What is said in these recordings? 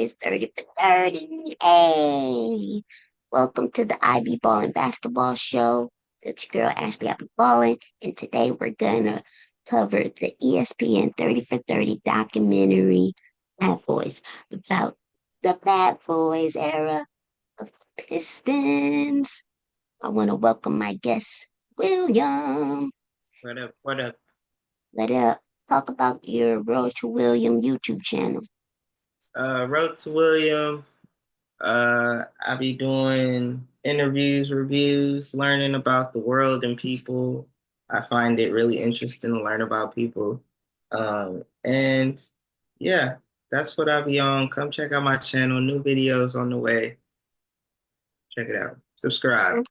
boys, 30 for 30. Hey, welcome to the IB Ballin Basketball Show. It's your girl Ashley IB Ballin, and today we're gonna cover the ESPN 30 for 30 documentary, Bad Boys, about the Bad Boys era of the Pistons. I want to welcome my guest, William. What up? What up? Let talk about your Road to William YouTube channel. Road to William. I be doing interviews, reviews, learning about the world and people. I find it really interesting to learn about people. And yeah, that's what I be on. Come check out my channel. New videos on the way. Check it out. Subscribe.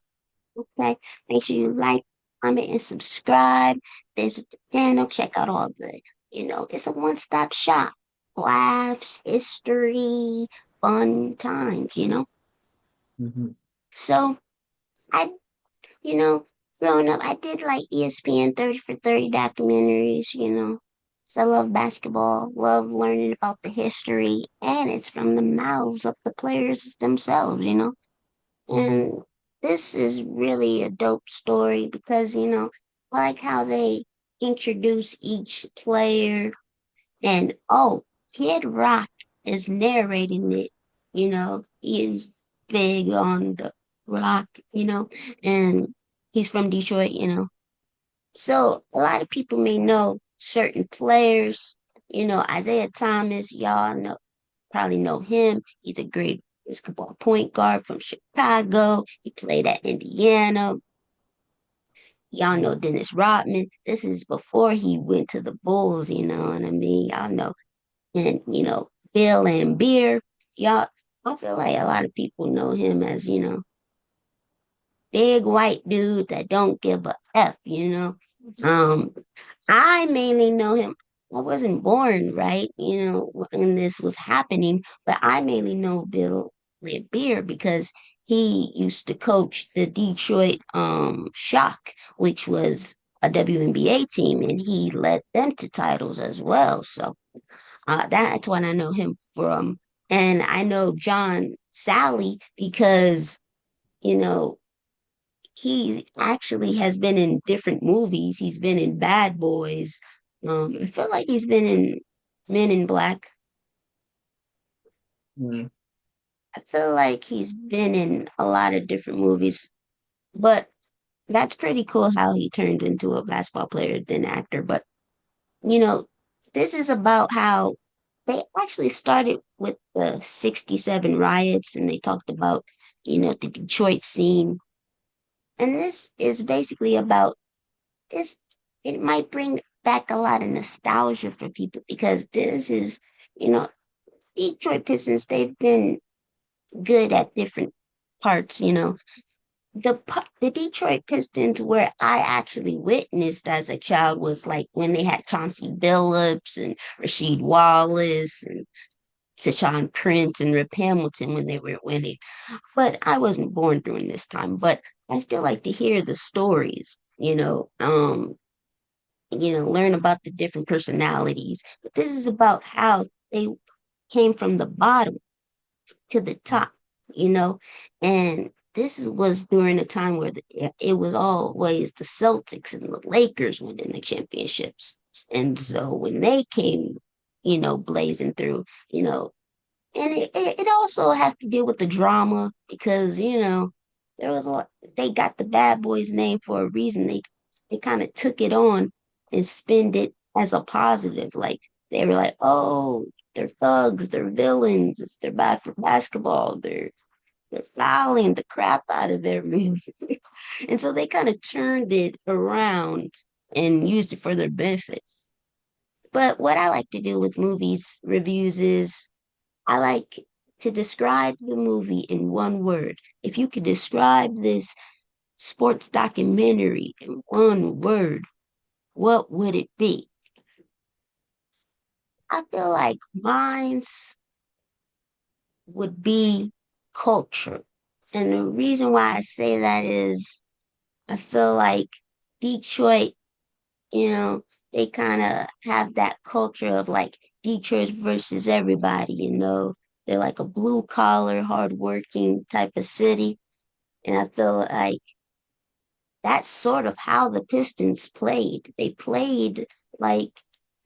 Okay. Make sure you like, comment, and subscribe. Visit the channel. Check out all the, it's a one-stop shop. Laughs, history, fun times. Mhm. So I, you know, growing up, I did like ESPN 30 for 30 documentaries. So I love basketball, love learning about the history, and it's from the mouths of the players themselves. And this is really a dope story because, I like how they introduce each player. And oh, Kid Rock is narrating it. He is big on the rock, and he's from Detroit. So a lot of people may know certain players. Isiah Thomas, y'all probably know him. He's a great basketball point guard from Chicago. He played at Indiana. Y'all know Dennis Rodman. This is before he went to the Bulls, you know what I mean? Y'all know. And, Bill Laimbeer. Y'all, I feel like a lot of people know him as, big white dude that don't give a F. Um, I mainly know him. I wasn't born, right? When this was happening, but I mainly know Bill Laimbeer because he used to coach the Detroit Shock, which was a WNBA team, and he led them to titles as well. So that's what I know him from. And I know John Sally because, you know, he actually has been in different movies. He's been in Bad Boys. I feel like he's been in Men in Black. Mhm. I feel like he's been in a lot of different movies, but that's pretty cool how he turned into a basketball player then actor. But you know, this is about how they actually started with the 67 riots and they talked about, the Detroit scene. And this is basically about this. It might bring back a lot of nostalgia for people because this is, you know, Detroit Pistons, they've been good at different parts. The Detroit Pistons where I actually witnessed as a child was like when they had Chauncey Billups and Rasheed Wallace and Sashawn Prince and Rip Hamilton when they were winning. But I wasn't born during this time. But I still like to hear the stories, learn about the different personalities. But this is about how they came from the bottom to the top, and was during a time where it was always the Celtics and the Lakers winning the championships. And so when they came, blazing through, and it also has to deal with the drama because, there was a lot, they got the bad boys name for a reason. They kind of took it on and spinned it as a positive. Like they were like, oh, they're thugs, they're villains, they're bad for basketball, they're fouling the crap out of everyone. And so they kind of turned it around and used it for their benefit. But what I like to do with movies reviews is I like to describe the movie in one word. If you could describe this sports documentary in one word, what would it be? I feel like mine's would be culture. And the reason why I say that is I feel like Detroit, you know, they kind of have that culture of like Detroit versus everybody. They're like a blue collar, hardworking type of city. And I feel like that's sort of how the Pistons played. They played like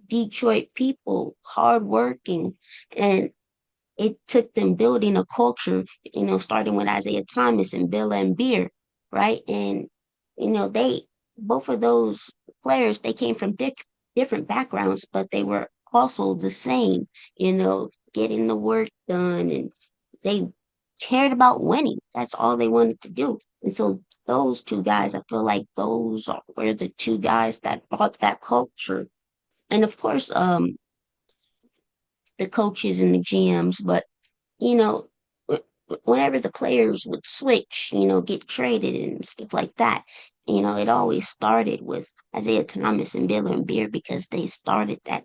Detroit people, hardworking, and it took them building a culture, starting with Isiah Thomas and Bill Laimbeer, right? And they both of those players they came from different backgrounds, but they were also the same, getting the work done, and they cared about winning. That's all they wanted to do. And so those two guys, I feel like were the two guys that brought that culture. And of course, the coaches and the GMs, but you know, whenever the players would switch, get traded and stuff like that, it always started with Isiah Thomas and Bill and Beer because they started that,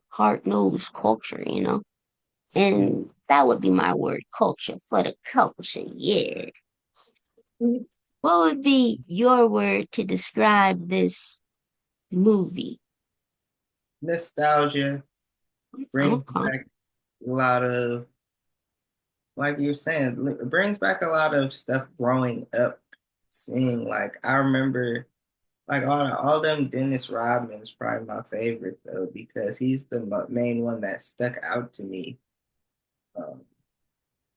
hard nosed culture, and that would be my word, culture for the culture, yeah. What would be your word to describe this movie? Nostalgia brings Okay. back a lot of, like you're saying, it brings back a lot of stuff growing up, seeing like I remember like all them Dennis Rodman is probably my favorite though because he's the main one that stuck out to me. Um,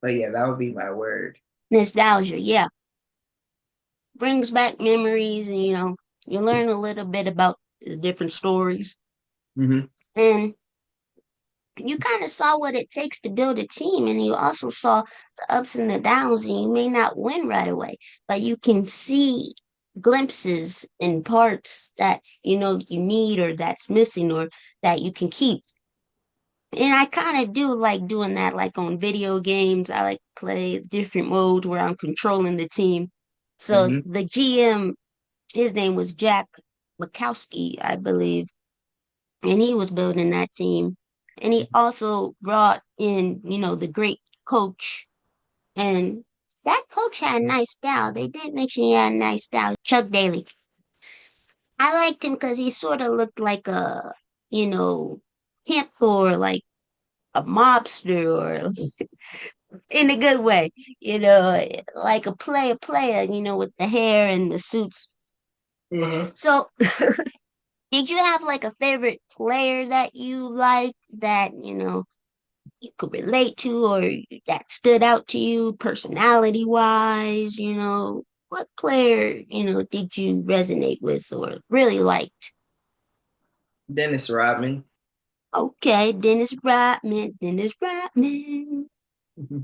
but yeah, that would be my word. Nostalgia, yeah. Brings back memories, and you learn a little bit about the different stories. Hmm. And you kind of saw what it takes to build a team, and you also saw the ups and the downs, and you may not win right away, but you can see glimpses and parts that you need or that's missing or that you can keep. And I kind of do like doing that, like on video games. I like play different modes where I'm controlling the team. So Hmm. the GM, his name was Jack Mikowski, I believe, and he was building that team. And he also brought in, the great coach. And that coach had a nice style. They did mention he had a nice style. Chuck Daly. I liked him because he sort of looked like a, you know, pimp or like a mobster or in a good way, like a player, with the hair and the suits. Uh-huh. So, did you have like a favorite player that you like that, you could relate to or that stood out to you personality wise? What player, did you resonate with or really liked? Dennis Rodman. Okay, Dennis Rodman, Dennis Rodman. Hmm.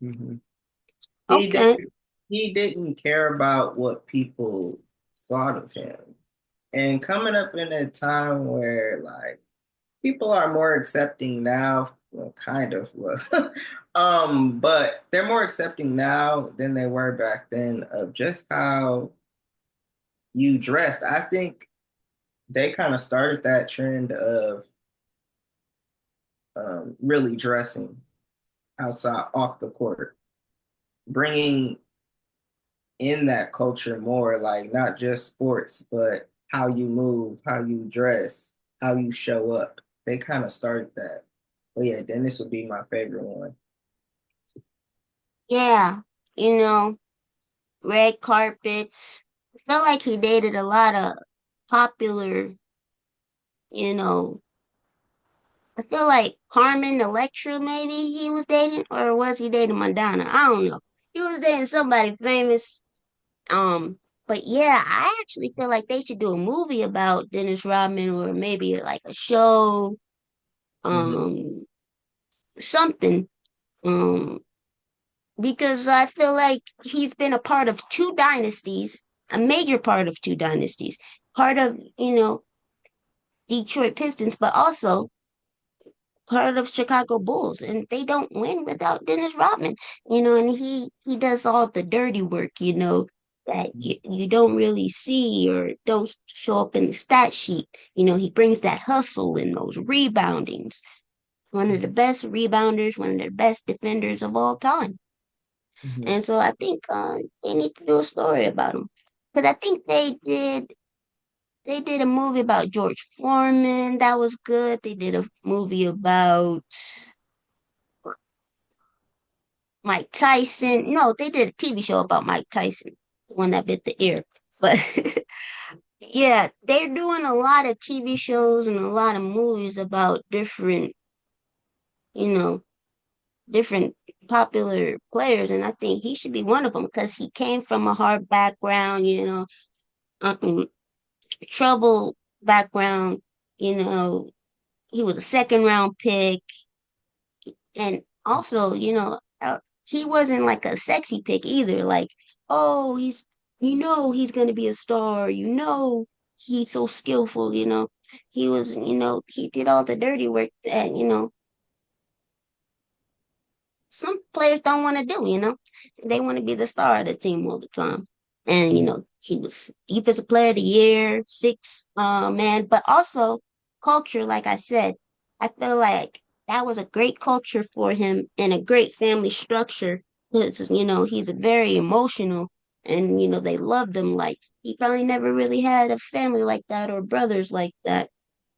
He Okay. didn't he didn't care about what people thought of him. And coming up in a time where like people are more accepting now, well, kind of, well, but they're more accepting now than they were back then of just how you dressed. I think they kind of started that trend of really dressing outside off the court, bringing in that culture more, like not just sports, but how you move, how you dress, how you show up. They kind of started that. But yeah, Dennis would be my favorite one. Yeah. You know, red carpets. I felt like he dated a lot of popular, you know, I feel like Carmen Electra maybe he was dating, or was he dating Madonna? I don't know. He was dating somebody famous. But yeah, I actually feel like they should do a movie about Dennis Rodman or maybe like a show, Hmm. um, something. Um, because I feel like he's been a part of two dynasties, a major part of two dynasties, part of, Detroit Pistons, but also part of Chicago Bulls, and they don't win without Dennis Rodman. And he does all the dirty work, that you don't really see or don't show up in the stat sheet. He brings that hustle and those reboundings. One of the best rebounders, one of the best defenders of all time. Hmm. And so I think they need to do a story about him because I think they did a movie about George Foreman that was good. They did a movie about Mike Tyson. No, they did a TV show about Mike Tyson, the one that bit the ear. But yeah, they're doing a lot of TV shows and a lot of movies about different, you know, different popular players, and I think he should be one of them because he came from a hard background, um, trouble background. You know, he was a second round pick, and also, he wasn't like a sexy pick either. Like, oh, he's gonna be a star. He's so skillful. He was, he did all the dirty work that some players don't want to do, They want to be the star of the team all the time. And, he was defensive player of the year, six man, but also culture, like I said, I feel like that was a great culture for him and a great family structure. Because, he's very emotional and, they loved him. Like he probably never really had a family like that or brothers like that.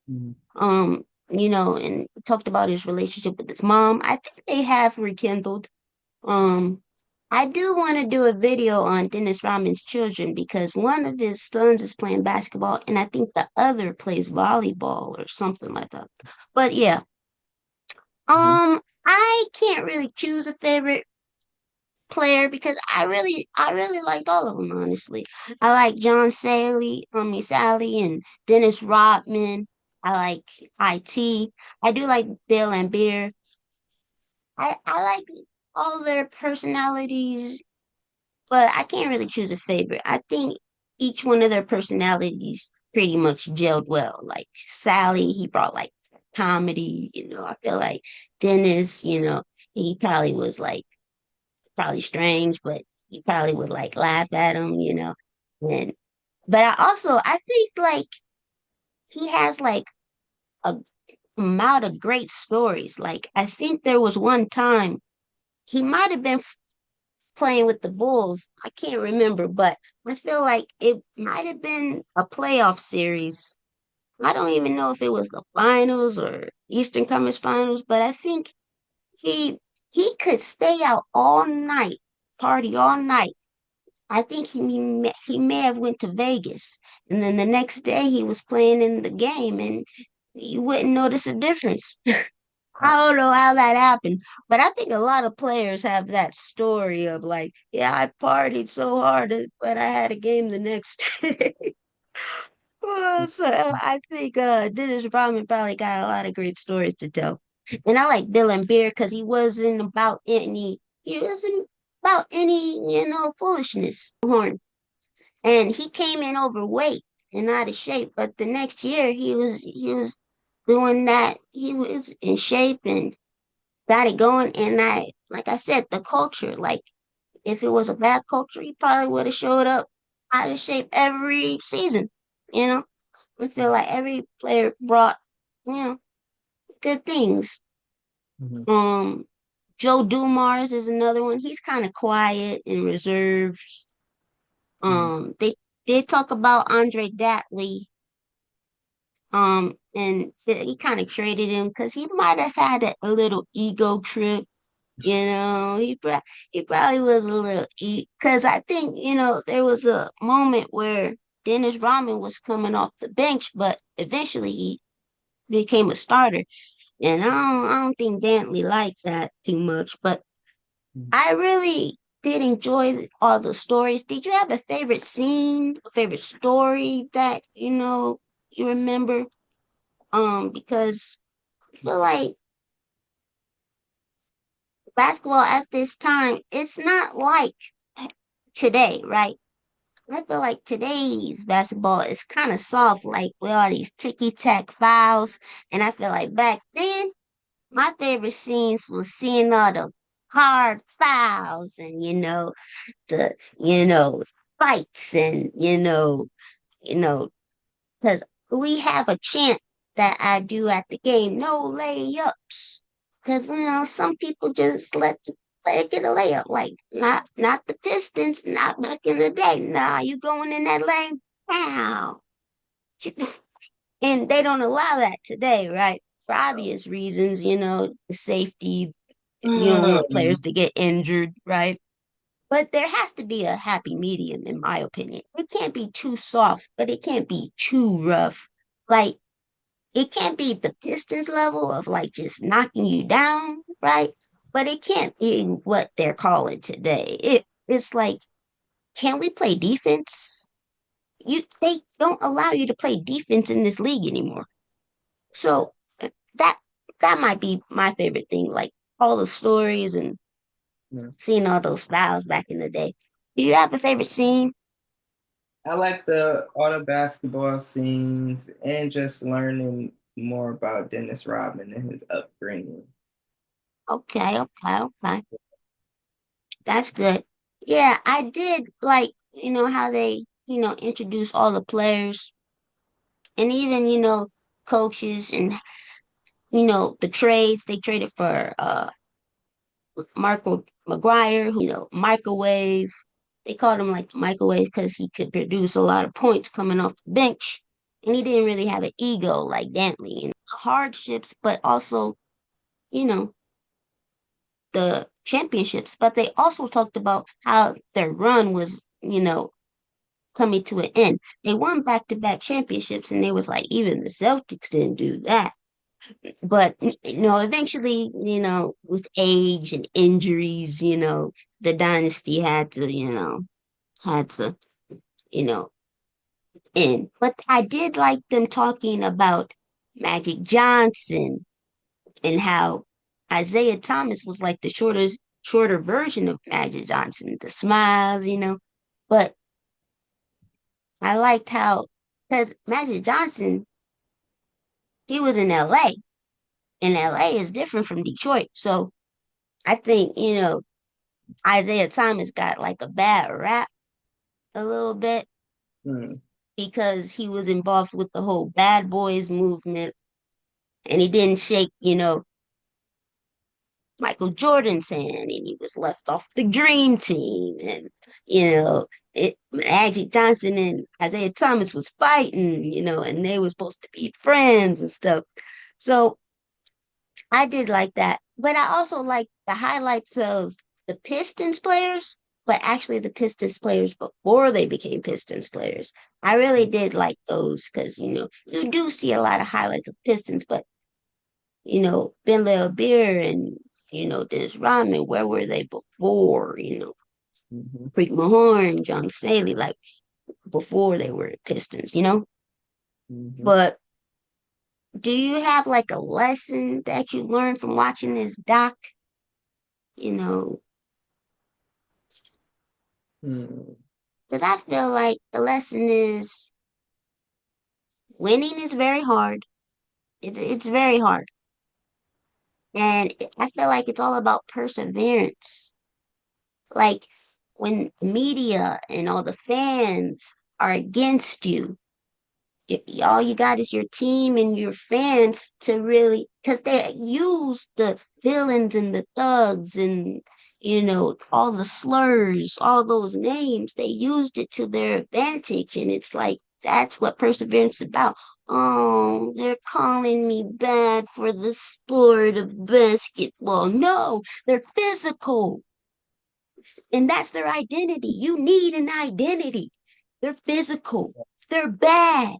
Mhm. And talked about his relationship with his mom. I think they have rekindled. Um, I do want to do a video on Dennis Rodman's children because one of his sons is playing basketball and I think the other plays volleyball or something like that. But yeah, Mhm. I can't really choose a favorite player because I really liked all of them, honestly. I like John Sally and Dennis Rodman. I like IT. I do like Bill and Beer. I like all their personalities, but I can't really choose a favorite. I think each one of their personalities pretty much gelled well. Like Sally, he brought like comedy, I feel like Dennis, he probably was like probably strange, but you probably would like laugh at him. And but I think like he has like a amount of great stories. Like I think there was one time he might have been playing with the Bulls. I can't remember, but I feel like it might have been a playoff series. I don't even know if it was the finals or Eastern Conference Finals, but I think he he could stay out all night, party all night. I think he may have went to Vegas, and then the next day he was playing in the game, and you wouldn't notice a difference. I don't know how that happened, but I think a lot of players have that story of like, yeah, I partied so hard, but I had a game the next day. So I think Dennis Rodman probably got a lot of great stories to tell. And I like Bill and Beer because he wasn't about any foolishness. Horn. And he came in overweight and out of shape, but the next year he was doing that. He was in shape and got it going. And like I said, the culture, like if it was a bad culture, he probably would have showed up out of shape every season. You know, I feel like every player brought, you know, good things. Mhm. Um, Joe Dumars is another one. He's kind of quiet and reserved. Mhm. They did talk about Andre Dantley. And he kind of traded him because he might have had a little ego trip. He probably was a little because I think there was a moment where Dennis Rodman was coming off the bench, but eventually he became a starter, and I don't think Dantley liked that too much. But Mhm. I really did enjoy all the stories. Did you have a favorite scene, a favorite story that you remember? Because I feel like basketball at this time, it's not like today, right? I feel like today's basketball is kind of soft, like with all these ticky tack fouls. And I feel like back then, my favorite scenes was seeing all the hard fouls and the fights and you know because we have a chant that I do at the game, no layups. Because some people just let the player get a layup. Like not the Pistons, not back in the day. Nah, you going in that lane, wow. And they don't allow that today, right? For obvious reasons, the safety. You don't want players to get injured, right? But there has to be a happy medium, in my opinion. It can't be too soft, but it can't be too rough. Like, it can't be the Pistons level of like just knocking you down, right? But it can't be what they're calling today. It's like, can we play defense? They don't allow you to play defense in this league anymore. So that that might be my favorite thing, like all the stories and seeing all those fouls back in the day. Do you have a favorite scene? I like the all the basketball scenes and just learning more about Dennis Rodman and his upbringing. Okay, okay, okay. That's good. Yeah, I did like, how they, introduce all the players and even, coaches and, the trades they traded for Marco McGuire, who, microwave. They called him like the microwave because he could produce a lot of points coming off the bench. And he didn't really have an ego like Dantley. And hardships, but also, you know, the championships. But they also talked about how their run was, coming to an end. They won back-to-back championships, and they was like, even the Celtics didn't do that. But eventually, with age and injuries, the dynasty had to, you know, end. But I did like them talking about Magic Johnson and how Isiah Thomas was like the shorter version of Magic Johnson, the smiles, But I liked how, because Magic Johnson, he was in LA, and LA is different from Detroit. So I think, Isiah Thomas got like a bad rap a little bit Hmm. because he was involved with the whole bad boys movement and he didn't shake, Michael Jordan's hand and he was left off the dream team. And, Magic Johnson and Isiah Thomas was fighting, and they were supposed to be friends and stuff. So I did like that. But I also like the highlights of the Pistons players, but actually the Pistons players before they became Pistons players. I really did like those because, you do see a lot of highlights of Pistons, but, Ben Laimbeer and, Dennis Rodman, where were they before, Mhm. Freak Mahorn, John Saley, like before they were Pistons, Mhm. But do you have like a lesson that you learned from watching this doc? You know, Hmm. because I feel like the lesson is winning is very hard. It's very hard. And I feel like it's all about perseverance. Like when the media and all the fans are against you, all you got is your team and your fans to really, because they use the villains and the thugs and all the slurs, all those names, they used it to their advantage, and it's like that's what perseverance is about. Oh, they're calling me bad for the sport of basketball. No, they're physical, and that's their identity. You need an identity. They're physical, they're bad.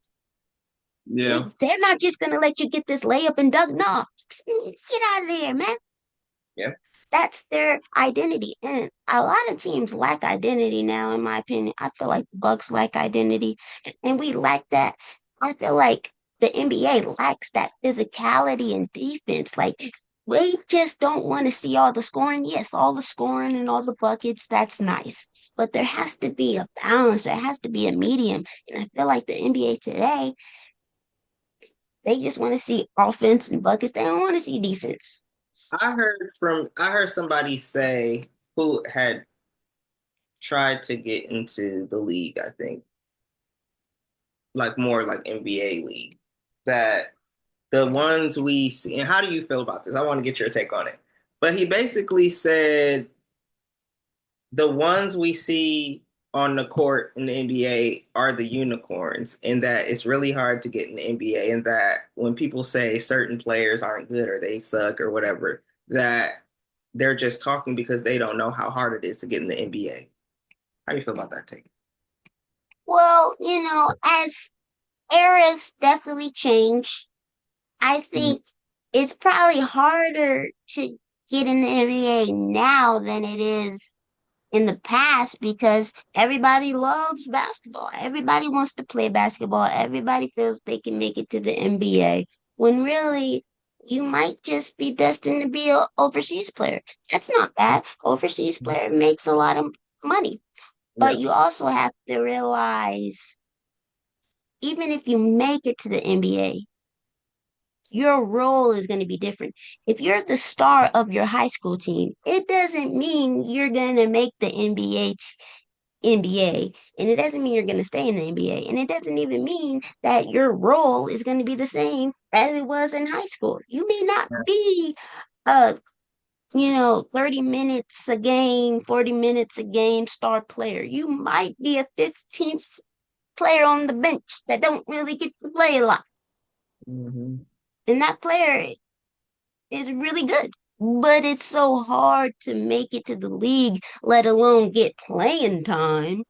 Yeah. They're not just gonna let you get this layup and dunk. No, get out of there, man. Yeah. That's their identity, and a lot of teams lack identity now. In my opinion, I feel like the Bucks lack identity, and we lack that. I feel like the NBA lacks that physicality and defense. Like we just don't want to see all the scoring. Yes, all the scoring and all the buckets. That's nice. But there has to be a balance. There has to be a medium. And I feel like the NBA today, they just want to see offense and buckets. They don't want to see defense. I heard somebody say who had tried to get into the league, I think, like more like NBA league, that the ones we see, and how do you feel about this? I want to get your take on it. But he basically said the ones we see on the court in the NBA are the unicorns, and that it's really hard to get in the NBA, and that when people say certain players aren't good or they suck or whatever, that they're just talking because they don't know how hard it is to get in the NBA. How do you feel about that take? Well, as eras definitely change, I Mhm. think it's probably harder to get in the NBA now than it is in the past because everybody loves basketball. Everybody wants to play basketball. Everybody feels they can make it to the NBA when really you might just be destined to be an overseas player. That's not bad. Overseas player makes a lot of money, Yeah. but you also have to realize even if you make it to the NBA, your role is going to be different. If you're the star of your high school team, it doesn't mean you're going to make the NBA, and it doesn't mean you're going to stay in the NBA, and it doesn't even mean that your role is going to be the same as it was in high school. You may not be a 30 minutes a game, 40 minutes a game star player. You might be a 15th player on the bench that don't really get to play a lot. Hmm. And that player is really good. But it's so hard to make it to the league, let alone get playing time.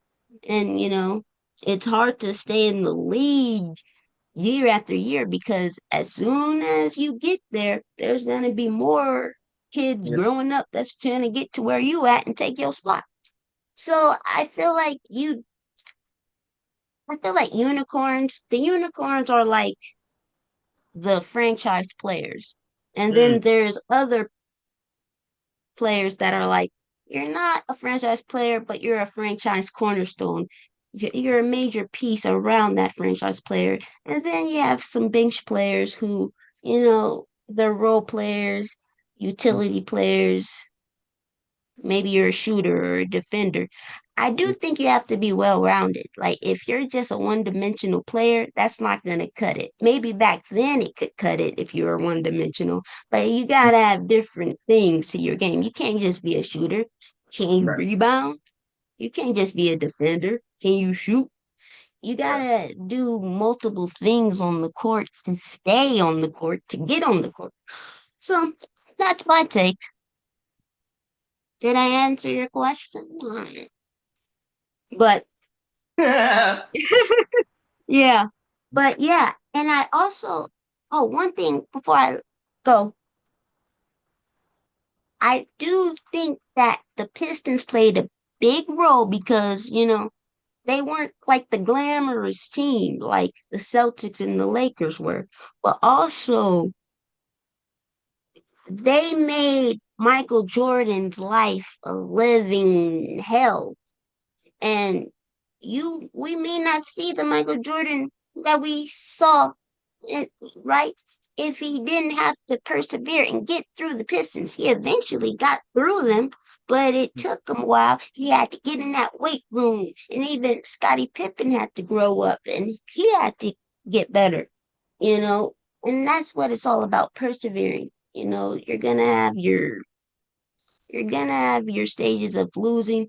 And, it's hard to stay in the league year after year because as soon as you get there, there's going to be more kids Yeah. growing up that's trying to get to where you at and take your spot. So I feel like the unicorns are like the franchise players. And Mm. then there's other players that are like, you're not a franchise player, but you're a franchise cornerstone. You're a major piece around that franchise player. And then you have some bench players who, they're role players, utility players. Maybe you're a shooter or a defender. I do think you have to be well rounded. Like, if you're just a one dimensional player, that's not going to cut it. Maybe back then it could cut it if you were one dimensional, but you got to have different things to your game. You can't just be a shooter. Can you Right. rebound? You can't just be a defender. Can you shoot? You got Yeah. to do multiple things on the court to stay on the court, to get on the court. So that's my take. Did I answer your question? But yeah, but yeah, and I also, oh, one thing before I go, I do think that the Pistons played a big role because, they weren't like the glamorous team like the Celtics and the Lakers were, but also they made Michael Jordan's life a living hell. And we may not see the Michael Jordan that we saw, it, right? If he didn't have to persevere and get through the Pistons, he eventually got through them, but it took him a while. He had to get in that weight room, and even Scottie Pippen had to grow up, and he had to get better, you know. And that's what it's all about, persevering. You're gonna have your stages of losing,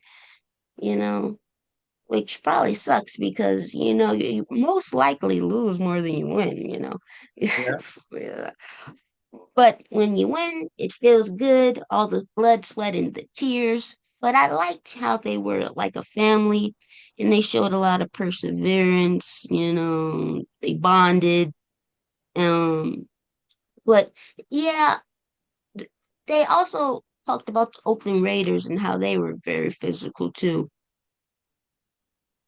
you know, which probably sucks because you most likely lose more than you win. Yeah. Yeah. But when you win, it feels good, all the blood, sweat, and the tears. But I liked how they were like a family and they showed a lot of perseverance. They bonded. Um, but yeah, th- they also talked about the Oakland Raiders and how they were very physical too.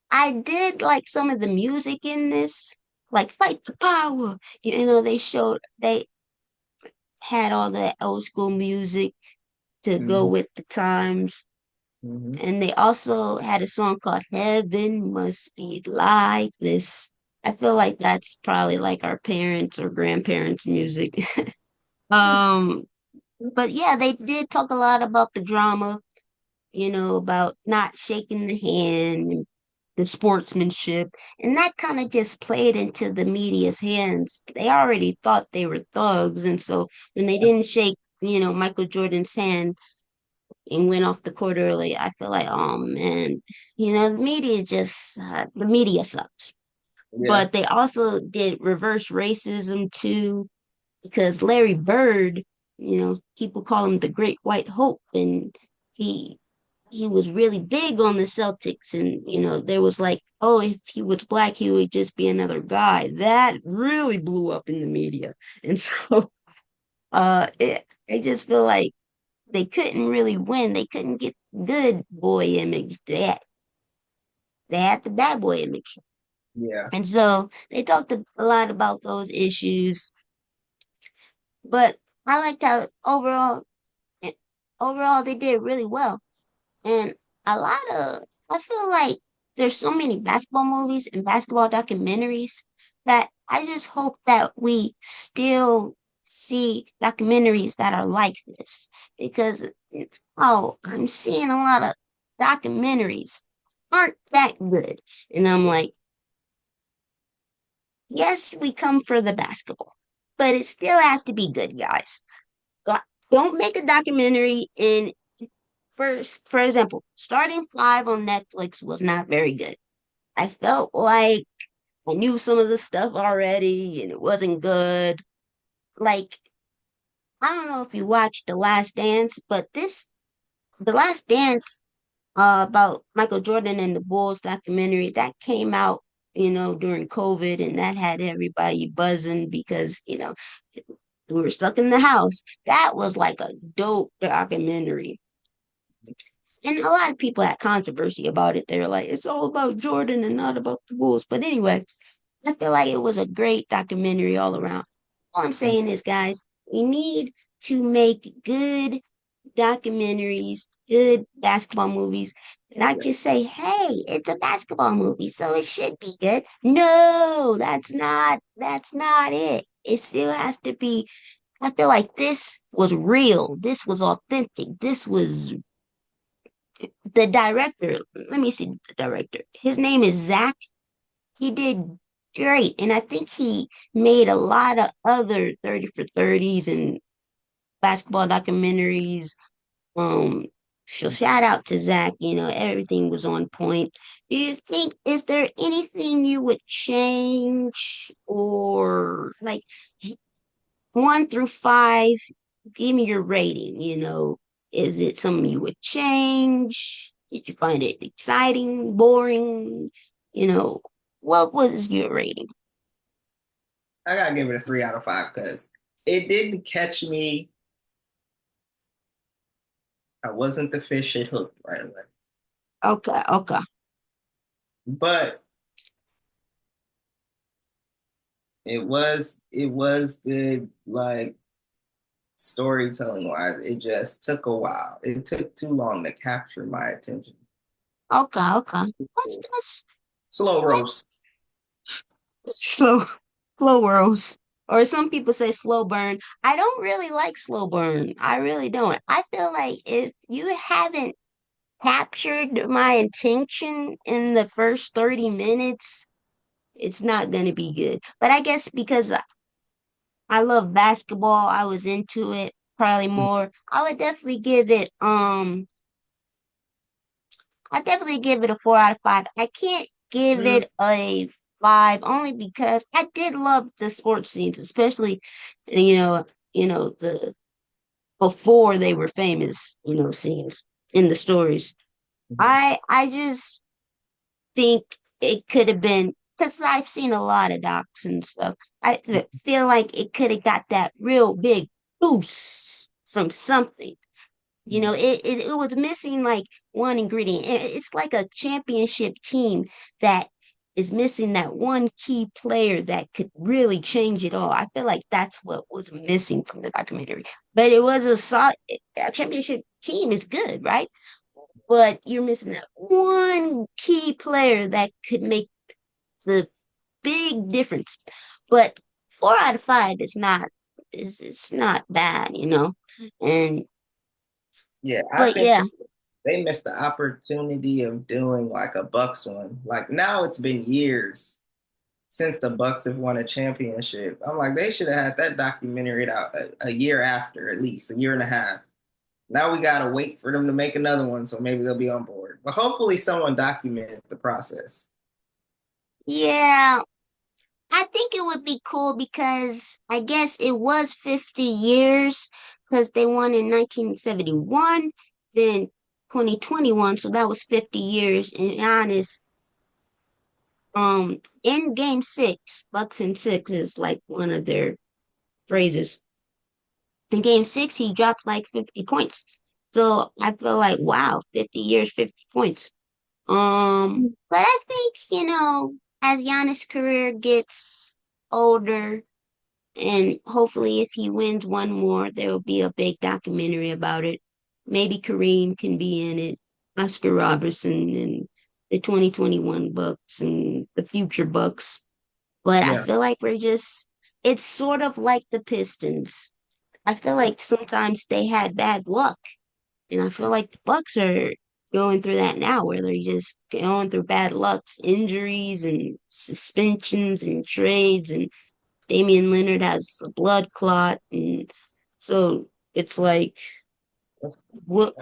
I did like some of the music in this, like Fight the Power. They had all the old school music to go Hmm. with the times. Hmm. And they also had a song called Heaven Must Be Like This. I feel like that's probably like our parents or grandparents' music. um, but yeah, they did talk a lot about the drama, about not shaking the hand and the sportsmanship. And that kind of just played into the media's hands. They already thought they were thugs. And so when they didn't shake, Michael Jordan's hand and went off the court early, I feel like, oh man, the media sucks. Yeah. But they also did reverse racism too, because Larry Bird. People call him the Great White Hope, and he he was really big on the Celtics, and there was like, oh, if he was black, he would just be another guy. That really blew up in the media, and so I just feel like they couldn't really win. They couldn't get good boy image. They had the bad boy image, Yeah. and so they talked a lot about those issues. But I liked how overall they did really well. And a lot of, I feel like there's so many basketball movies and basketball documentaries that I just hope that we still see documentaries that are like this because, oh, I'm seeing a lot of documentaries aren't that good. And I'm like, yes, we come for the basketball, but it still has to be good, guys. Don't make a documentary and for example, Starting Five on Netflix was not very good. I felt like I knew some of the stuff already and it wasn't good. Like, I don't know if you watched The Last Dance, but The Last Dance, about Michael Jordan and the Bulls documentary, that came out, during COVID, and that had everybody buzzing because, we were stuck in the house. That was like a dope documentary. And a lot of people had controversy about it. They were like, it's all about Jordan and not about the Bulls. But anyway, I feel like it was a great documentary all around. All I'm saying is, guys, we need to make good documentaries, good basketball movies, not Yeah. just say, hey, it's a basketball movie, so it should be good. No, that's not it. It still has to be. I feel like this was real. This was authentic. This was the director. Let me see the director. His name is Zach. He did great. And I think he made a lot of other 30 for 30s and basketball documentaries. Um, so shout out to Zach. Everything was on point. Do you think, is there anything you would change or like 1 through 5, give me your rating. Is it something you would change? Did you find it exciting, boring? You know, what was your rating? I gotta give it a 3 out of 5 because it didn't catch me. I wasn't the fish it hooked right away. Okay, okay, But it was good, like storytelling wise. It just took a while. It took too long to capture my attention. okay, okay. That's Slow roast. slow, slow roast. Or some people say slow burn. I don't really like slow burn. I really don't. I feel like if you haven't captured my attention in the first 30 minutes, it's not going to be good. But I guess because I love basketball, I was into it probably more. I definitely give it a 4 out of 5. I can't give Mhm. it a 5 only because I did love the sports scenes, especially you know, the before they were famous, scenes in the stories. I just think it could have been because I've seen a lot of docs and stuff. I feel like it could have got that real big boost from something. It was missing like one ingredient. It's like a championship team that is missing that one key player that could really change it all. I feel like that's what was missing from the documentary. But it was a championship team is good, right? But you're missing that one key player that could make the big difference. But 4 out of 5 is not bad. And Yeah, I but think yeah, they missed the opportunity of doing like a Bucks one. Like now it's been years since the Bucks have won a championship. I'm like, they should have had that documentary out a year after, at least a year and a half. Now we gotta wait for them to make another one, so maybe they'll be on board. But hopefully someone documented the process. yeah, I think it would be cool because I guess it was 50 years. because they won in 1971, then 2021, so that was 50 years. And Giannis, in Game Six, Bucks in six is like one of their phrases. In Game Six, he dropped like 50 points. So I feel like, wow, 50 years, 50 points. But I think, as Giannis' career gets older, and hopefully if he wins one more, there will be a big documentary about it. Maybe Kareem can be in it, Oscar Robertson, and the 2021 Bucks and the future Bucks. But I Yeah. feel like it's sort of like the Pistons. I feel like sometimes they had bad luck. And I feel like the Bucks are going through that now, where they're just going through bad lucks, injuries and suspensions and trades, and Damian Leonard has a blood clot, and so it's like, what?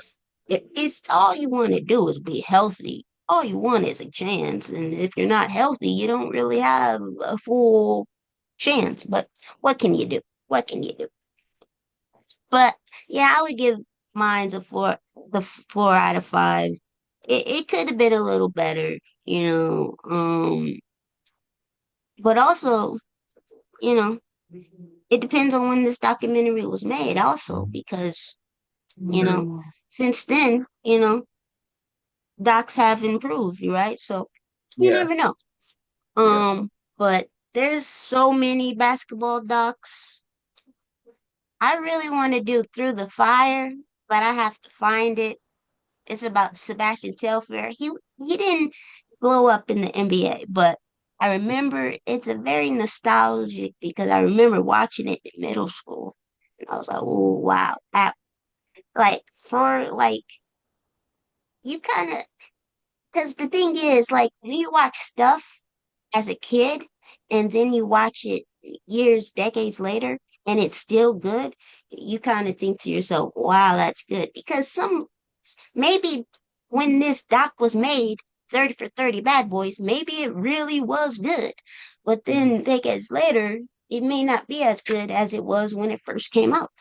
It's all you want to do is be healthy. All you want is a chance, and if you're not healthy, you don't really have a full chance. But what can you do? What can you do? But yeah, I would give mine's the 4 out of 5. It could have been a little better, you know. But also, you know, it depends on when this documentary was made, also, because True. since then, docs have improved, right? So you Yeah. never know. Yeah. But there's so many basketball docs I really want to do Through the Fire, but I have to find it. It's about Sebastian Telfair. He didn't blow up in the NBA, but I remember it's a very nostalgic because I remember watching it in middle school. And I was like, oh wow. Like for like you kind of because the thing is like when you watch stuff as a kid and then you watch it years, decades later, and it's still good, you kind of think to yourself, wow, that's good. Because maybe when this doc was made, 30 for 30 Bad Boys, maybe it really was good. But Mhm. then decades later, it may not be as good as it was when it first came out.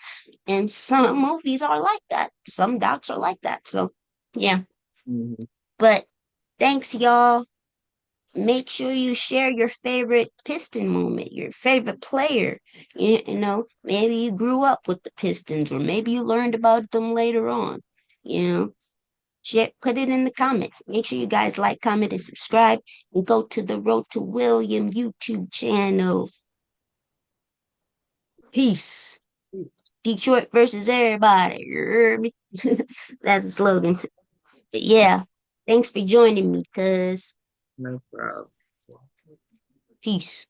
And some movies are like that. Some docs are like that. So, yeah. Mhm. But thanks, y'all. Make sure you share your favorite Piston moment, your favorite player. Maybe you grew up with the Pistons, or maybe you learned about them later on. You know, put it in the comments. Make sure you guys like, comment, and subscribe, and go to the Road to William YouTube channel. Peace. Detroit versus everybody. You heard me? That's the slogan. But yeah, thanks for joining me, cuz. No problem. Peace.